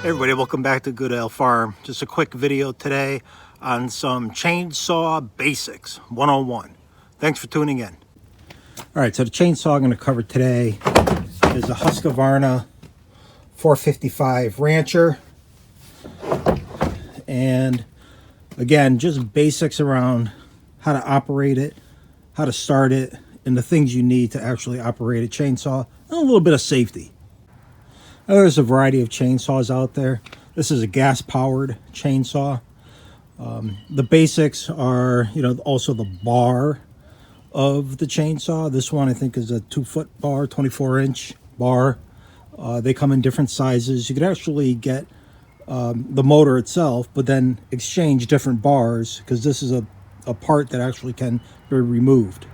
Hey everybody, welcome back to Goodale Farm. Just a quick video today on some chainsaw basics 101. Thanks for tuning in. All right, so the chainsaw I'm going to cover today is a Husqvarna 455 Rancher. And again, just basics around how to operate it, how to start it, and the things you need to actually operate a chainsaw, and a little bit of safety. There's a variety of chainsaws out there. This is a gas-powered chainsaw. The basics are, also the bar of the chainsaw. This one I think is a 2-foot bar, 24-inch bar. They come in different sizes. You could actually get the motor itself, but then exchange different bars because this is a part that actually can be removed.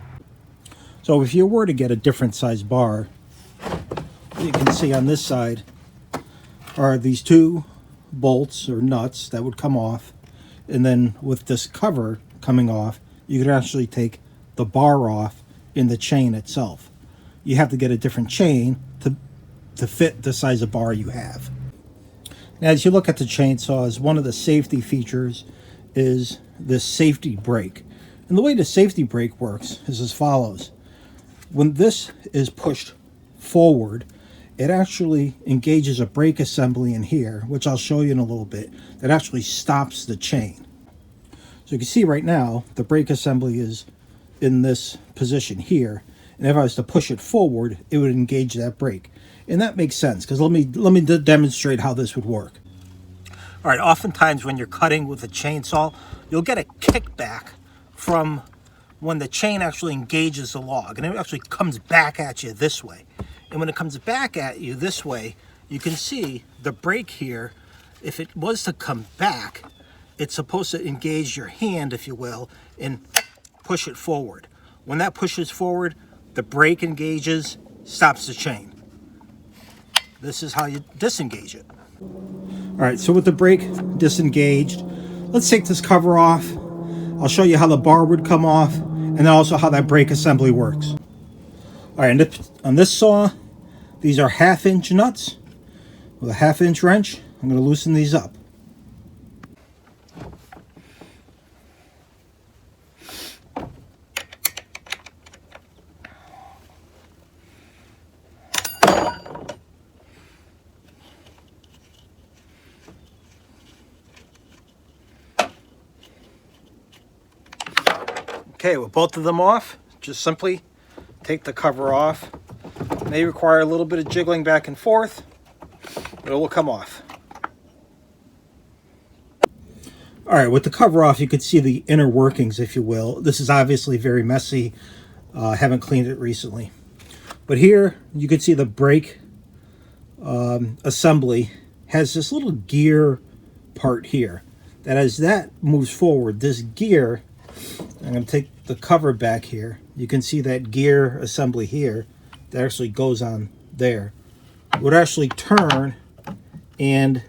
So if you were to get a different size bar, you can see on this side are these two bolts or nuts that would come off, and then with this cover coming off, you could actually take the bar off in the chain itself. You have to get a different chain to fit the size of bar you have. Now, as you look at the chainsaws, one of the safety features is this safety brake. And the way the safety brake works is as follows. When this is pushed forward, it actually engages a brake assembly in here, which I'll show you in a little bit, that actually stops the chain. So you can see right now, the brake assembly is in this position here. And if I was to push it forward, it would engage that brake. And that makes sense, because let me demonstrate how this would work. All right, oftentimes when you're cutting with a chainsaw, you'll get a kickback from when the chain actually engages the log, and it actually comes back at you this way. And when it comes back at you this way, you can see the brake here. If it was to come back, it's supposed to engage your hand, if you will, and push it forward. When that pushes forward, the brake engages, stops the chain. This is how you disengage it. All right, so with the brake disengaged, let's take this cover off. I'll show you how the bar would come off, and then also how that brake assembly works. All right, and on this saw, these are 1/2-inch nuts. With a 1/2-inch wrench, I'm going to loosen these up. Okay, with both of them off, just simply take the cover off. It may require a little bit of jiggling back and forth, but it will come off. All right, with the cover off, you can see the inner workings, if you will. This is obviously very messy. Haven't cleaned it recently. But here, you can see the brake assembly has this little gear part here. That as that moves forward, this gear, I'm going to take the cover back here. You can see that gear assembly here that actually goes on there. It would actually turn, and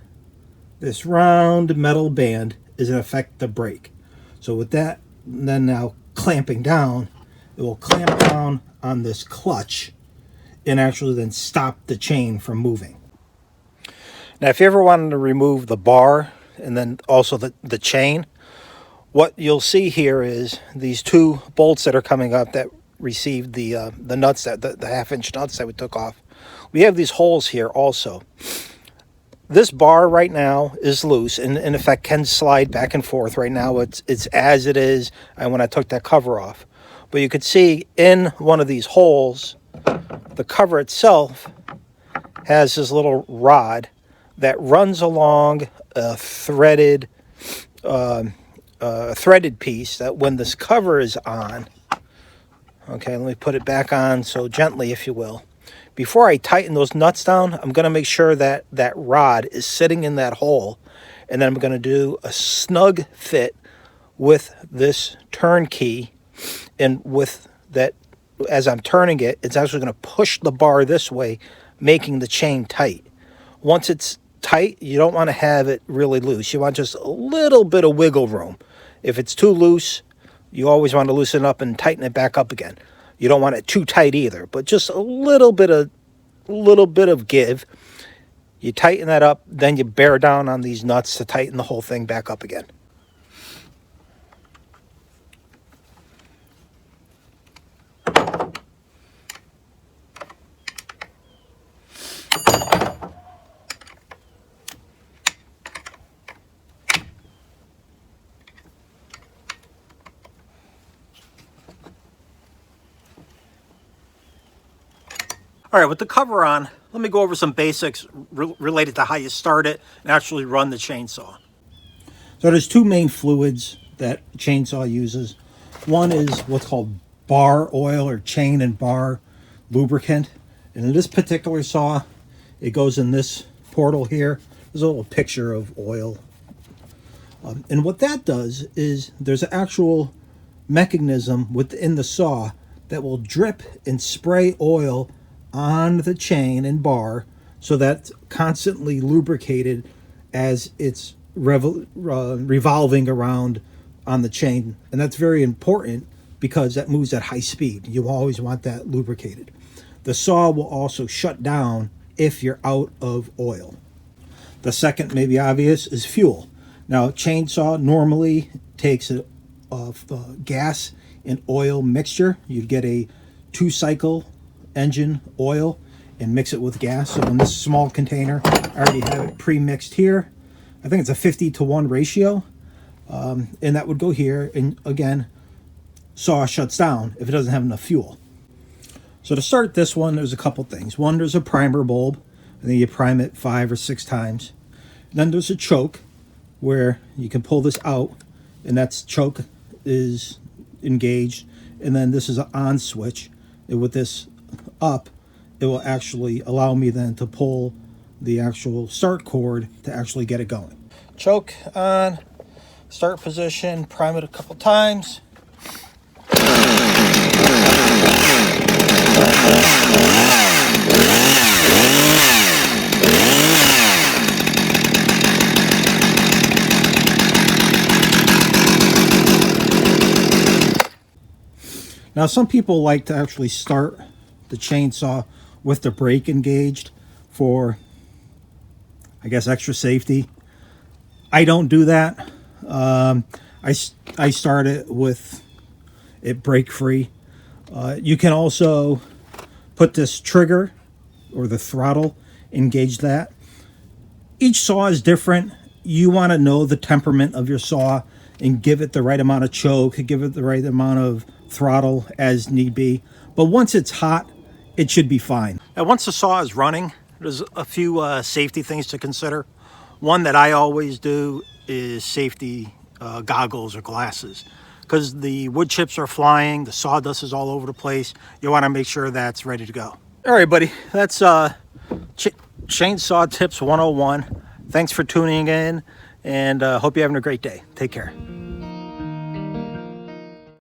this round metal band is in effect the brake. So with that, then now clamping down, it will clamp down on this clutch and actually then stop the chain from moving. Now, if you ever wanted to remove the bar and then also the chain, what you'll see here is these two bolts that are coming up that received the nuts, the 1/2-inch nuts that we took off. We have these holes here also. This bar right now is loose and in effect can slide back and forth. Right now it's as it is, and when I took that cover off. But you could see in one of these holes, the cover itself has this little rod that runs along a threaded piece that when this cover is on, okay, let me put it back on so gently, if you will. Before I tighten those nuts down, I'm going to make sure that that rod is sitting in that hole, and then I'm going to do a snug fit with this turn key, and with that, as I'm turning it, it's actually going to push the bar this way, making the chain tight. Once it's tight, you don't want to have it really loose. You want just a little bit of wiggle room. If it's too loose, you always want to loosen it up and tighten it back up again. You don't want it too tight either, but just a little bit of give. You tighten that up, then you bear down on these nuts to tighten the whole thing back up again. All right, with the cover on, let me go over some basics related to how you start it and actually run the chainsaw. So there's two main fluids that chainsaw uses. One is what's called bar oil or chain and bar lubricant. And in this particular saw, it goes in this portal here. There's a little picture of oil. And what that does is there's an actual mechanism within the saw that will drip and spray oil on the chain and bar so that's constantly lubricated as it's revolving around on the chain. And that's very important because that moves at high speed. You always want that lubricated. The saw will also shut down if you're out of oil. The second, maybe obvious, is fuel. Now, a chainsaw normally takes a gas and oil mixture. You'd get a 2-cycle engine oil and mix it with gas. So in this small container, I already have it pre-mixed here. I think it's a 50-to-1 ratio. And that would go here. And again, saw shuts down if it doesn't have enough fuel. So to start this one, there's a couple things. One, there's a primer bulb. I think you prime it 5 or 6 times. Then there's a choke where you can pull this out, and that's choke is engaged. And then this is an on switch. And with this up, it will actually allow me then to pull the actual start cord to actually get it going. Choke on, start position, prime it a couple times. Now, some people like to actually start the chainsaw with the brake engaged for, I guess, extra safety. I don't do that. I start it with it brake free. You can also put this trigger or the throttle, engage that. Each saw is different. You want to know the temperament of your saw and give it the right amount of choke, give it the right amount of throttle as need be. But once it's hot, it should be fine. Now, once the saw is running, there's a few safety things to consider. One that I always do is safety goggles or glasses, because the wood chips are flying, the sawdust is all over the place. You want to make sure that's ready to go. All right, buddy, that's Chainsaw Tips 101. Thanks for tuning in, and hope you're having a great day. Take care.